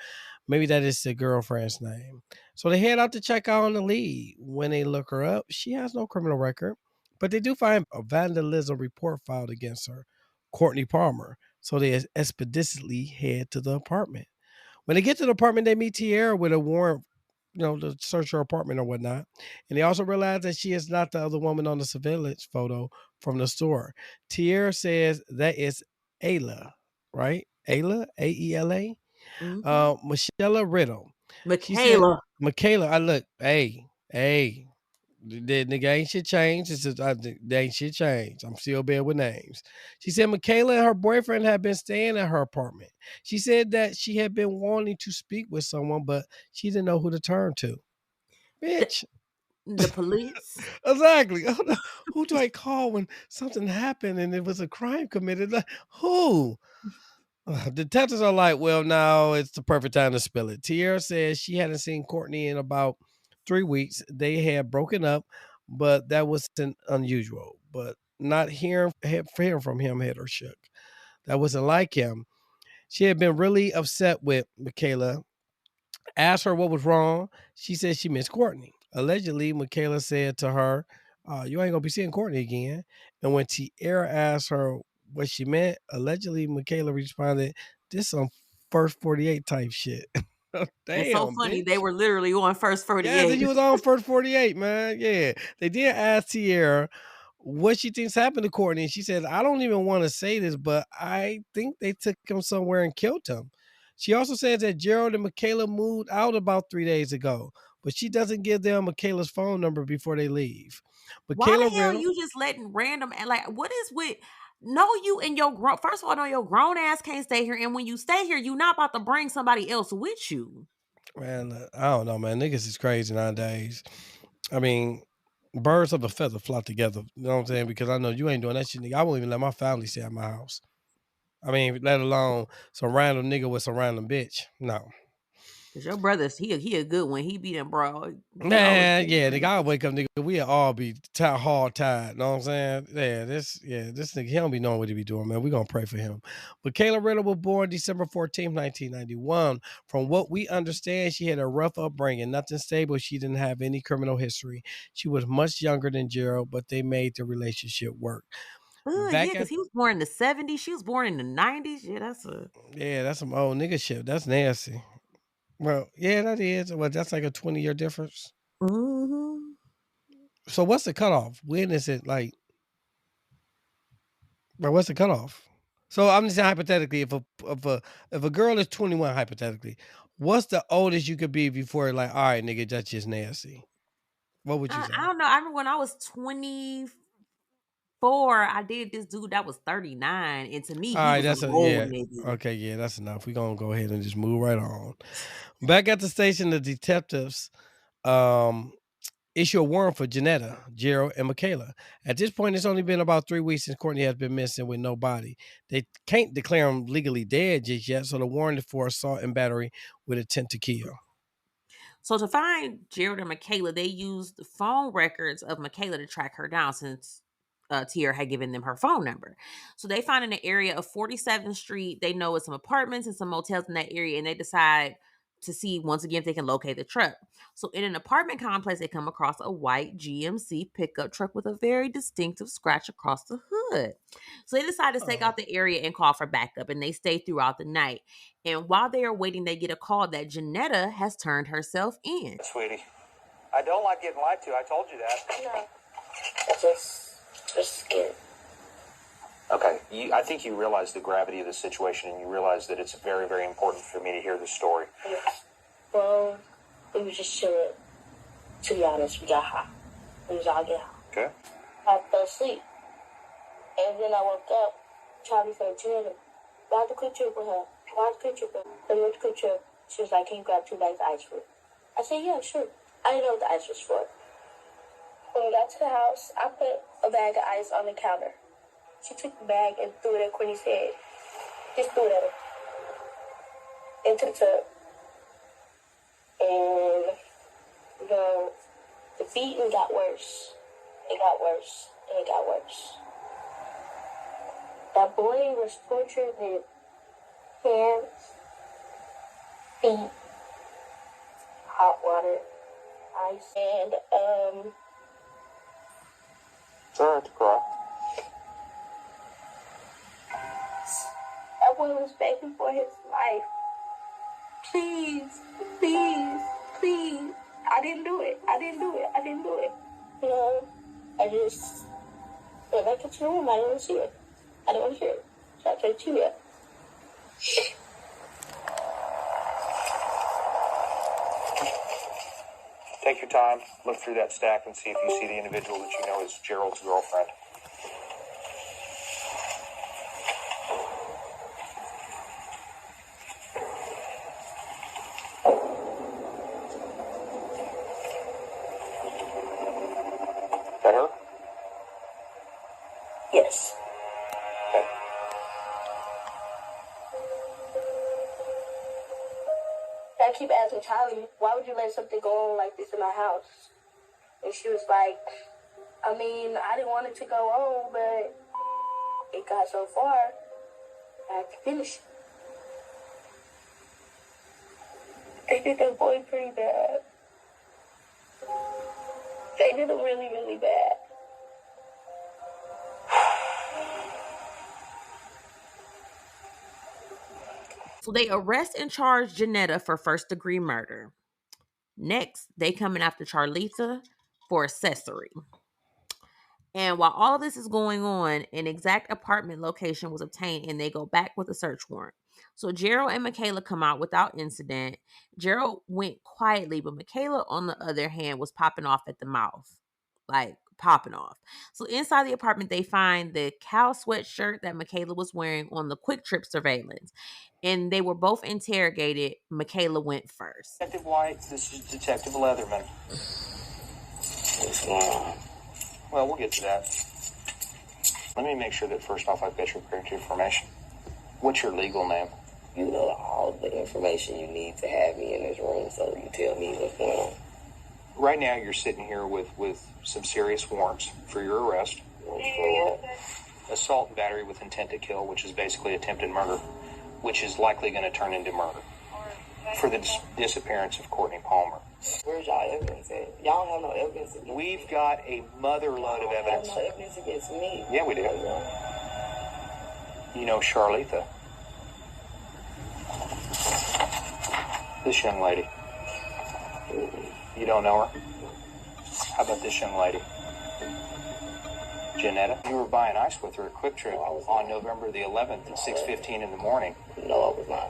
Maybe that is the girlfriend's name. So they head out to check out on the lead. When they look her up, she has no criminal record, but they do find a vandalism report filed against her, Courtney Palmer. So they expeditiously head to the apartment. When they get to the apartment, they meet Tierra with a warrant, to search her apartment or whatnot. And they also realize that she is not the other woman on the surveillance photo from the store. Tierra says that is Ayla, right? Ayla, Aela. Mm-hmm. Michelle Riddle. She said, Michaela. Michaela, I look, hey, the nigga ain't shit changed. It's just, they ain't shit changed. I'm still bad with names. She said Michaela and her boyfriend had been staying at her apartment. She said that she had been wanting to speak with someone, but she didn't know who to turn to. The, Bitch. the police. Exactly. Who do I call when something happened and it was a crime committed? Like, who? Detectives are like, well, now it's the perfect time to spill it. Tierra says she hadn't seen Courtney in about 3 weeks. They had broken up, but that wasn't unusual. But not hearing from him had her shook. That wasn't like him. She had been really upset with Michaela. Asked her what was wrong. She said she missed Courtney. Allegedly, Michaela said to her, you ain't gonna be seeing Courtney again. And when Tierra asked her what she meant, allegedly Michaela responded, this some first 48 type shit. It's so Damn, funny. They bitch. were literally on first Yeah, then 48. you was on first 48, man. Yeah. They did ask Tierra what she thinks happened to Courtney. And she said, I don't even want to say this, but I think they took him somewhere and killed him. She also says that Gerald and Michaela moved out about 3 days ago, but she doesn't give them Michaela's phone number before they leave. Why Michaela the hell Riddle, you just letting random like what is with no you and your grown first of all, no, your grown ass can't stay here. And when you stay here, you not about to bring somebody else with you. man, I don't know, man. Niggas is crazy nowadays. I mean, birds of a feather flock together. You know what I'm saying? Because I know you ain't doing that shit, nigga. I won't even let my family stay at my house. I mean, let alone some random nigga with some random bitch. No. Cause your brother's he a good one. He be them bro. He always Man, yeah, nigga, I'll wake up, nigga. We'll all be hard tied. Know what I'm saying? This nigga, he don't be knowing what he be doing, man. We gonna pray for him. But Kayla Riddle was born December 14th, 1991. From what we understand, she had a rough upbringing, nothing stable. She didn't have any criminal history. She was much younger than Gerald, but they made the relationship work. yeah, Back because at he was born in the 70s. She was born in the 90s. Yeah, that's a Yeah, that's some old nigga shit. That's nasty. Well, yeah, that is. Well, that's like a 20-year difference. mm-hmm. So what's the cutoff? When is it like? But what's the cutoff? So I'm just saying hypothetically, if a girl is 21, hypothetically, what's the oldest you could be before like, all right, nigga, that's just nasty? What would you I say? don't know. I remember when I was 24, I did this dude that was 39. And to me, All he right, was an that's a old yeah. nigga. Okay, yeah, that's enough. We're gonna go ahead and just move right on. Back at the station, the detectives um issue a warrant for Janetta, Gerald, and Michaela. At this point, it's only been about 3 weeks since Courtney has been missing with no body. They can't declare them legally dead just yet, so the warrant is for assault and battery with intent to kill. So to find Jared and Michaela, they used the phone records of Michaela to track her down since Tierra had given them her phone number. So they find in the area of 47th Street, they know it's some apartments and some motels in that area, and they decide to see once again if they can locate the truck. So in an apartment complex, they come across a white GMC pickup truck with a very distinctive scratch across the hood. So they decide to stake Oh. out the area and call for backup, and they stay throughout the night. And while they are waiting, they get a call that Janetta has turned herself in. Sweetie, I don't like getting lied to. I told you that. No, just scared. Okay, I think you realize the gravity of the situation, and you realize that it's very, very important for me to hear the story. Yes. Phone We was just chilling. To be honest, we got high. We was all getting high. Okay. I fell asleep. And then I woke up. Charlie said, Jenna, why the quick trip with her? Why the quick trip with her? Then went to quick trip. She was like, can you grab 2 bags of ice for me? I said, yeah, sure. I didn't know what the ice was for. When we got to the house, I put a bag of ice on the counter. She took the bag and threw it at Courtney's head. Just threw it at her. Into the tub. And, the beating got worse. It got worse. And it got worse. That boy was tortured with hands, feet, hot water, ice, and, It's all right to cry. that boy was begging for his life. Please, please, please. I didn't do it. I just went back to the room. I didn't want to see it. I didn't want to hear it. So I turned the TV up. Take your time, look through that stack and see if you see the individual that you know is Gerald's girlfriend. That her? Yes. Okay. I keep asking Charlie, why would you let something go on like this in our house? And she was like, I mean, I didn't want it to go on, but it got so far, I had to finish it. They did that boy pretty bad. They did him really, really bad. So they arrest and charge Janetta for first-degree murder. Next, they coming after Charlita for accessory. And while all this is going on, an exact apartment location was obtained and they go back with a search warrant. So Gerald and Michaela come out without incident. Gerald went quietly, but Michaela, on the other hand, was popping off at the mouth. Like popping off. So inside the apartment, they find the cow sweatshirt that Michaela was wearing on the quick trip surveillance. And they were both interrogated. Michaela went first. Detective White, this is Detective Leatherman. What's going on? Well, we'll get to that. Let me make sure that first off I've got your correct information. What's your legal name? You know all the information you need to have me in this room, so you tell me what's going on. Right now you're sitting here with some serious warrants for your arrest. Assault and battery with intent to kill, which is basically attempted murder, which is likely going to turn into murder. For the disappearance of Courtney Palmer. Where's y'all evidence at? Y'all don't have no evidence against me. We've got a mother load of evidence. Y'all have no evidence against me. Yeah, we do. You know Charlita. This young lady. You don't know her? How about this young lady? Janetta? You were buying ice with her at Quick Trip on November the 11th at 6:15 in the morning. No, I was not.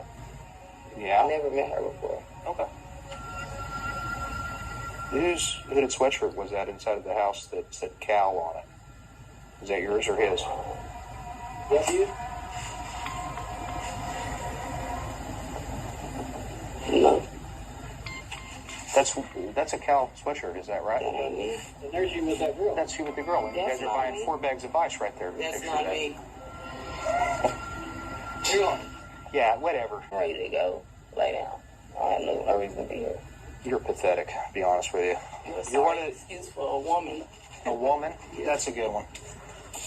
Yeah? I never met her before. Okay. Whose hooded sweatshirt was that inside of the house that said cow on it? Is that yours or his? Yes, you? No. That's a cow sweatshirt, is that right? That ain't me. And there's you with that girl. That's you with the girl. And you That's guys are not buying me. 4 bags of ice right there. That's Picture not that. me. You on? Yeah, whatever. I'm ready to go. Lay down. I have no reason to be here. You're pathetic, to be honest with you. You're one excuse for a woman. A woman? That's a good one.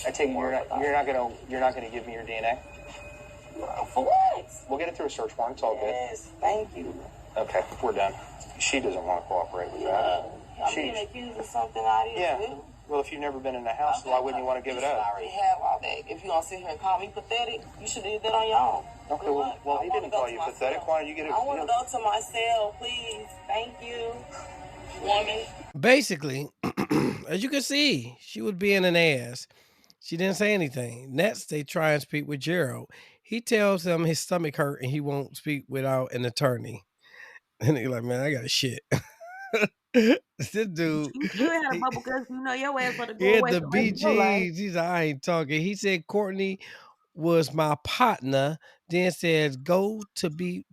I take it you're not gonna give me your DNA? For what? We'll get it through a search warrant. It's all good. Yes, thank you. Okay, we're done. She doesn't want to cooperate with that. I'm being accused of something I didn't Yeah. do. Well, if you've never been in the house, why wouldn't you want to give it You up? should already have all that. If you're going to sit here and call me pathetic, you should do that on your own. Okay, For well, what? he I wanna didn't go call to you myself. pathetic. Why don't you get it? I want to go to my cell, please. Thank you, woman. Basically, as you can see, she was being an ass. She didn't say anything. Next, they try and speak with Gerald. He tells them his stomach hurt and he won't speak without an attorney. And he like, man, I got shit. This dude, You should have had a he, bubble because you know your ass about to he go had away the for the rest of your life. BGs. He's like, I ain't talking. He said Courtney was my partner. Then says, got to be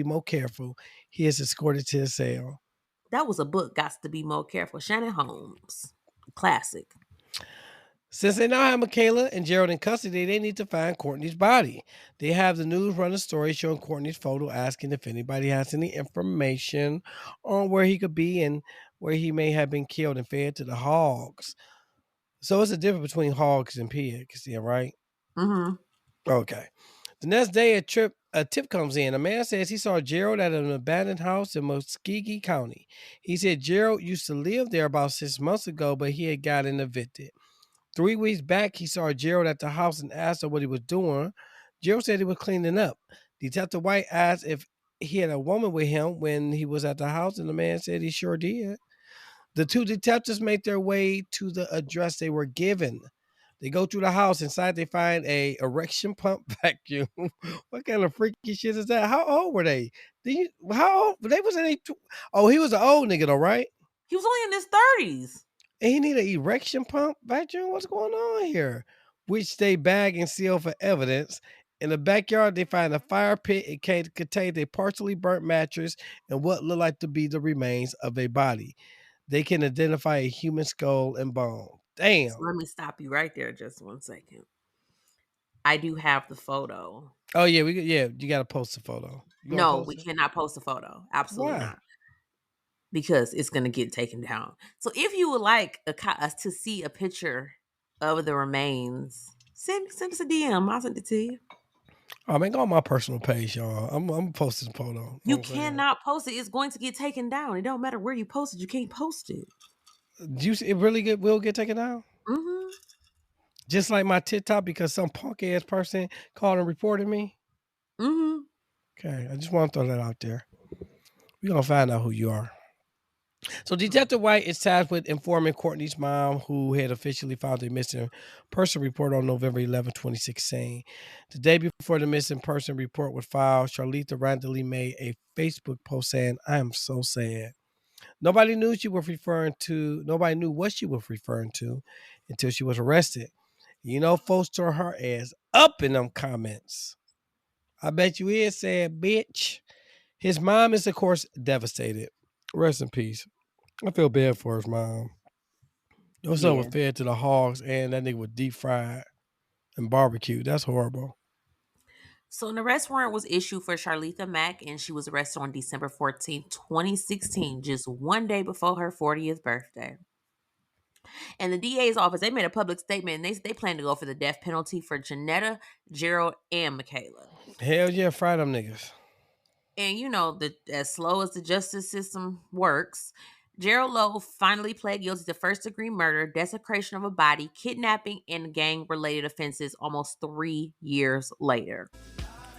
more careful. He is escorted to his cell. That was a book. Got to be more careful. Shannon Holmes, classic. Since they now have Michaela and Gerald in custody, they need to find Courtney's body. They have the news run a story showing Courtney's photo, asking if anybody has any information on where he could be and where he may have been killed and fed to the hogs. So it's a difference between hogs and pigs, yeah, right? Mm-hmm. Okay. The next day, a tip comes in. A man says he saw Gerald at an abandoned house in Muskogee County. He said Gerald used to live there about 6 months ago, but he had gotten evicted. 3 weeks back, he saw Gerald at the house and asked her what he was doing. Gerald said he was cleaning up. Detective White asked if he had a woman with him when he was at the house, and the man said he sure did. The two detectives make their way to the address they were given. They go through the house. Inside, they find a erection pump vacuum. What kind of freaky shit is that? How old were they? How old? They was in a. Oh, he was an old nigga though, right? He was only in his 30s. And he need an erection pump vacuum. What's going on here? Which they bag and seal for evidence. In the backyard, they find a fire pit. It contained a partially burnt mattress and what looked like to be the remains of a body. They can identify a human skull and bone. So Damn. let me stop you right there just 1 second. I do have the photo. Oh yeah, you gotta post the photo. You gonna No, post we it? cannot post a photo. Absolutely Why? not. Because it's gonna get taken down. So if you would like us to see a picture of the remains, send us a DM. I'll send it to you. Oh man, go on my personal page, y'all. I'm posting the photo. You know what You I'm saying? cannot post it. It's going to get taken down. It don't matter where you post it. You can't post it. It really will get taken down? Mm-hmm. Just like my TikTok because some punk ass person called and reported me. Mm-hmm. Okay, I just want to throw that out there. We're gonna find out who you are. So Detective White is tasked with informing Courtney's mom, who had officially filed a missing person report on November 11, 2016. The day before the missing person report was filed, Charlita randomly made a Facebook post saying, I am so sad. Nobody knew what she was referring to until she was arrested. You know, folks tore her ass up in them comments. I bet you is sad, bitch. His mom is, of course, devastated. Rest in peace. I feel bad for his mom. Your son was Yeah. fed to the hogs and that nigga was deep fried and barbecued. That's horrible. So an arrest warrant was issued for Charletha Mack, and she was arrested on December 14th, 2016, just 1 day before her 40th birthday. And the DA's office, they made a public statement, and they plan to go for the death penalty for Janetta, Gerald, and Michaela. Hell yeah, fry them niggas. And you know, as slow as the justice system works, Gerald Lowe finally pled guilty to first-degree murder, desecration of a body, kidnapping, and gang-related offenses almost 3 years later.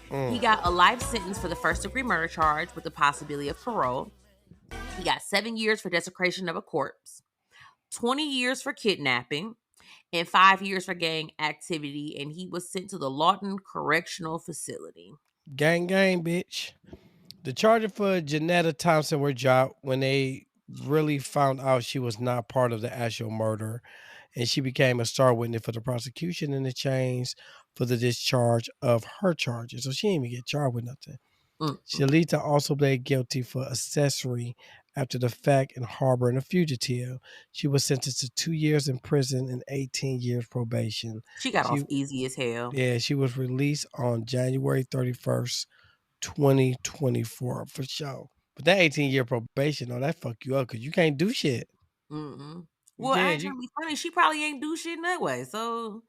He Mm. got a life sentence for the first-degree murder charge with the possibility of parole. He got 7 years for desecration of a corpse, 20 years for kidnapping, and 5 years for gang activity. And he was sent to the Lawton Correctional Facility. Gang, gang, bitch. The charges for Janetta Thompson were dropped when they really found out she was not part of the actual murder, and she became a star witness for the prosecution in exchange for the discharge of her charges. So she didn't even get charged with nothing. Mm-mm. Shalita also pled guilty for accessory after the fact and harboring a fugitive. She was sentenced to 2 years in prison and 18 years probation. She got She off easy as hell. Yeah, she was released on January 31st, 2024 for sure. But that 18-year probation, that fuck you up because you can't do shit. Mm-mm. You Well, I can't. ain't trying to be funny. She probably ain't do shit in that way. So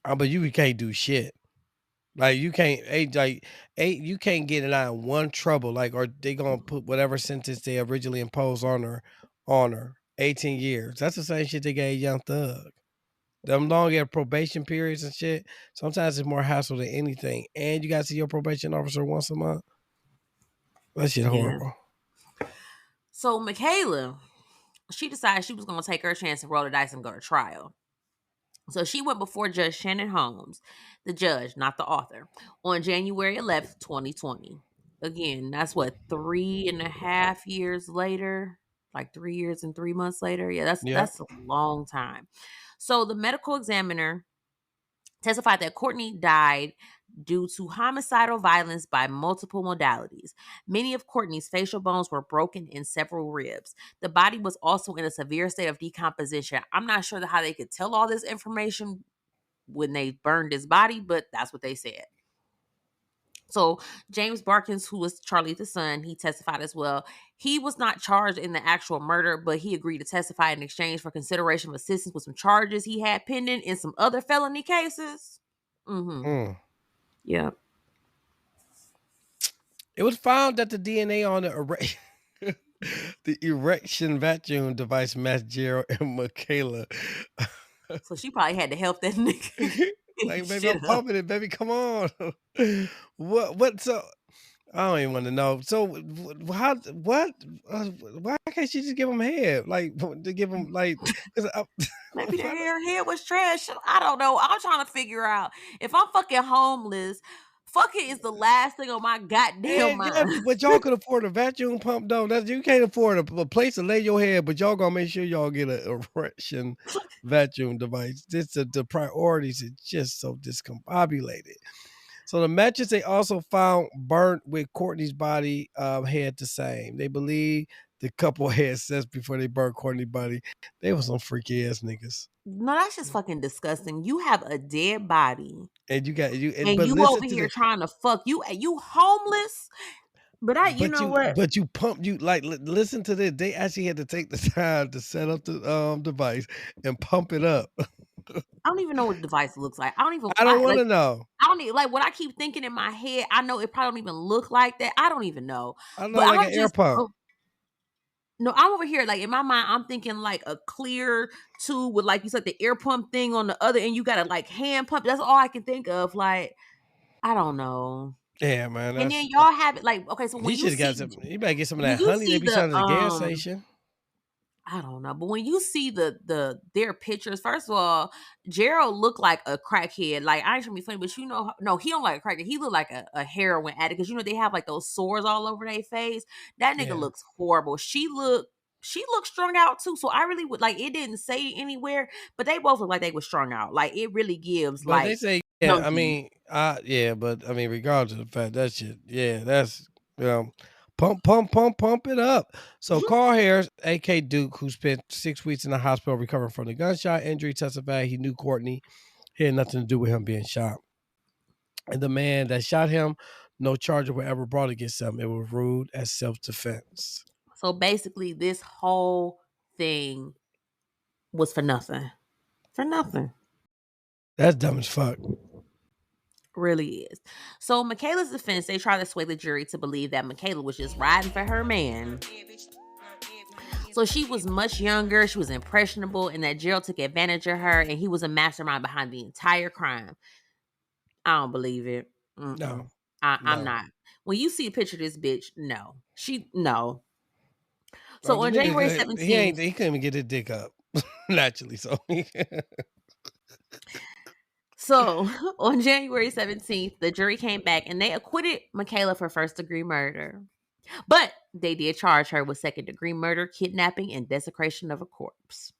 But you can't do shit. Like you can't, you can't get it out in one trouble. Like, or they gonna put whatever sentence they originally imposed on her, 18 years. That's the same shit they gave Young Thug. Them long probation periods and shit. Sometimes it's more hassle than anything, and you got to see your probation officer once a month. That shit yeah. horrible. So Michaela, she decided she was gonna take her chance and roll the dice and go to trial. So she went before Judge Shannon Holmes, the judge, not the author, on January 11th, 2020. Again, that's what 3.5 years later, like 3 years and 3 months later. Yeah, Yep. that's a long time. So the medical examiner testified that Courtney died due to homicidal violence by multiple modalities. Many of Courtney's facial bones were broken in several ribs. The body was also in a severe state of decomposition. I'm not sure how they could tell all this information when they burned his body, but that's what they said. So James Barkins, who was Charlie the son, he testified as well. He was not charged in the actual murder, but he agreed to testify in exchange for consideration of assistance with some charges he had pending in some other felony cases. Mm-hmm. Mm. Yeah. It was found that the DNA on the erection vacuum device matched Gerald and Michaela. So she probably had to help that nigga get Like, his baby, I'm shit up. pumping it, baby. Come on. What? So I don't even want to know. So how? What? Why can't she just give him head? Like to give him like? Cause Maybe their why hair was trash. I don't know. I'm trying to figure out if I'm fucking homeless. Fucking is the last thing on my goddamn and yeah, mind. but y'all could afford a vacuum pump though. That's you can't afford a place to lay your head, but y'all gonna make sure y'all get a erection vacuum device. This the priorities is just so discombobulated. So the matches they also found burnt with Courtney's body had the same. They believe the couple had sex before they burnt Courtney's body. They were some freaky ass niggas. No, that's just fucking disgusting. You have a dead body And you got you and but you listen over to here the trying to fuck. You homeless? But you know what? but you pump you like listen to this. They actually had to take the time to set up the device and pump it up. I don't even know what the device looks like. I don't even I don't want to know. I don't even like what I keep thinking in my head. I know it probably don't even look like that. I don't even know. I know But like an air pump. no, I'm over here like in my mind. I'm thinking like a clear tube with like you said the air pump thing on the other, and you got to like hand pump. That's all I can think of. Like I don't know. Yeah, man. And then That's y'all have it like okay. So he should have got some. You better get some of when that you honey they see be selling at the gas the station. I don't know, but when you see their pictures, first of all, Gerald looked like a crackhead. Like I ain't trying to be funny, but you know, no, he don't like a crackhead. He looked like a heroin addict because you know they have like those sores all over their face. That nigga Yeah. looks horrible. She looked strung out too. So I really would like it didn't say anywhere, but they both look like they were strung out. Like it really gives But they like say, yeah, I junkie. mean, yeah, but I mean, regardless of the fact that shit, yeah, that's pump, pump, pump, pump it up. So Carl Harris, AK Duke, who spent 6 weeks in the hospital recovering from the gunshot injury, testified he knew Courtney. He had nothing to do with him being shot. And the man that shot him, no charges were ever brought against him. It was ruled as self-defense. So basically, this whole thing was for nothing. For nothing. That's dumb as fuck. Really is. So Michaela's defense, they try to sway the jury to believe that Michaela was just riding for her man. So she was much younger, she was impressionable, and that Gerald took advantage of her, and he was a mastermind behind the entire crime. I don't believe it. Mm-mm. No, I'm no. not. When you see a picture of this bitch, no, no. Bro, So the on January nigga, 17th, he couldn't even get his dick up naturally. So so on January 17th, the jury came back and they acquitted Michaela for first degree murder. But they did charge her with second degree murder, kidnapping, and desecration of a corpse.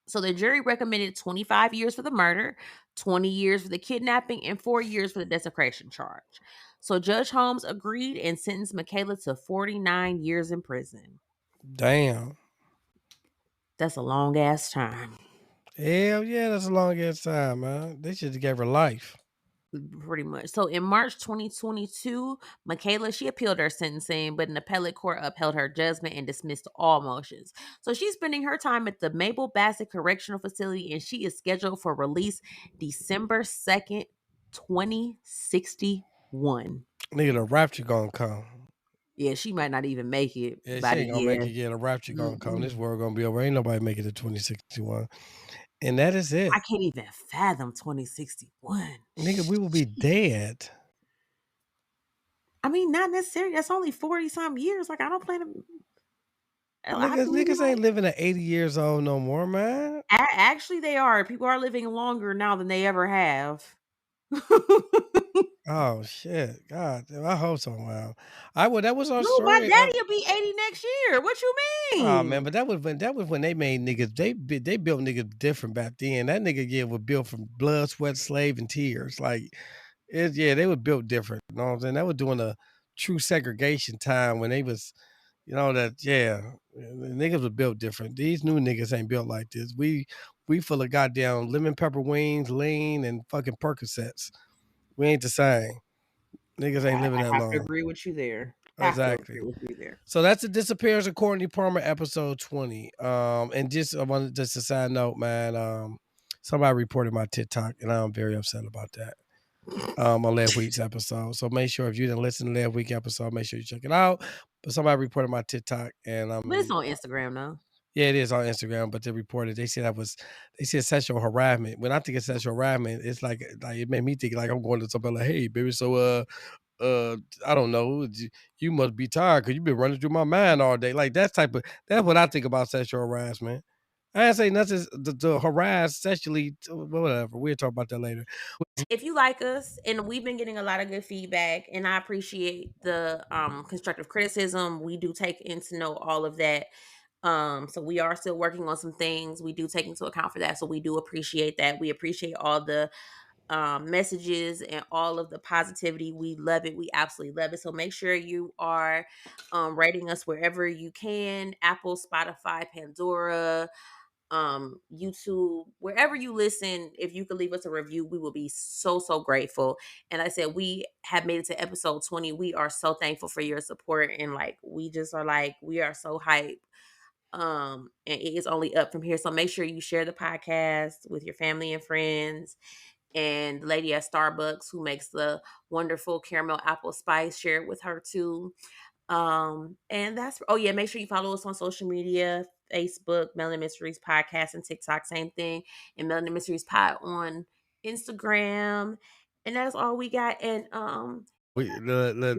So the jury recommended 25 years for the murder, 20 years for the kidnapping, and 4 years for the desecration charge. So Judge Holmes agreed and sentenced Michaela to 49 years in prison. damn. That's a long ass time. Hell yeah, that's a long ass time, man. They should have gave her life. Pretty much. So in March 2022, Michaela, she appealed her sentencing, but an appellate court upheld her judgment and dismissed all motions. So she's spending her time at the Mabel Bassett Correctional Facility and she is scheduled for release December 2nd, 2061. Nigga, the rapture gonna come. Yeah, she might not even make it Yeah, by she the ain't gonna make year. it. Yeah, the rapture gonna come. This Mm-mm. world gonna be over. Ain't nobody make it to 2061. And that is it. I can't even fathom 2061. Nigga, we will be dead. I mean, not necessarily. That's only 40 some years. Like, I don't plan to. I believe Niggas like ain't living at 80 years old no more, man. Actually, they are. People are living longer now than they ever have. Oh shit. God damn, I hope so, wow. That was our Dude, my story. daddy will be 80 next year. What you Oh man, mean? but that was when they made niggas. They built niggas different back then. That nigga yeah was built from blood, sweat, slave, and tears. Like yeah, they were built different. You know what I'm saying? They were doing a true segregation time when they was, that yeah, the niggas were built different. These new niggas ain't built like this. We full of goddamn lemon pepper wings, lean, and fucking Percocets. We ain't the same. Niggas ain't living I that have to long. agree with you there. Have to agree Exactly. with you there. So that's the disappearance of Courtney Palmer, episode 20. And just I wanted just a side note, man. Somebody reported my TikTok, and I'm very upset about that. On last week's episode. So make sure if you didn't listen to last week's episode, make sure you check it out. But somebody reported my TikTok, and But it's on Instagram though. yeah, it is on Instagram. But they reported they said sexual harassment. When I think of sexual harassment, it's like it made me think like I'm going to somebody like, hey, baby, so I don't know. You must be tired because you've been running through my mind all day. Like that's what I think about sexual harassment. I ain't say nothing to harass sexually, whatever. We'll talk about that later. If you like us, and we've been getting a lot of good feedback, and I appreciate the constructive criticism. We do take into note all of that. So we are still working on some things. We do take into account for that. So we do appreciate that. We appreciate all the messages and all of the positivity. We love it. We absolutely love it. So make sure you are rating us wherever you can: Apple, Spotify, Pandora, YouTube, wherever you listen. If you could leave us a review, we will be so, so grateful. And I said, we have made it to episode 20. We are so thankful for your support. And like, we just are like, we are so hyped. And it is only up from here. So make sure you share the podcast with your family and friends. And the lady at Starbucks who makes the wonderful caramel apple spice, share it with her too. And that's, oh yeah, make sure you follow us on social media: Facebook, Melanin Mysteries Podcast, and TikTok, same thing, and Melanin Mysteries Pod on Instagram. And that's all we got. And The we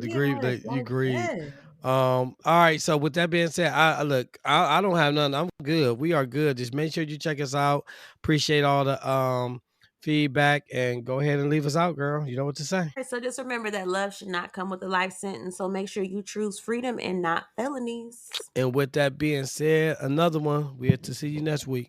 degree are that you so agreed. yes. All right. So with that being said, look, I don't have none. I'm good. We are good. Just make sure you check us out. Appreciate all the feedback, and go ahead and leave us out, girl. You know what to say. So just remember that love should not come with a life sentence. So make sure you choose freedom and not felonies. And with that being said, another one. We have to see you next week.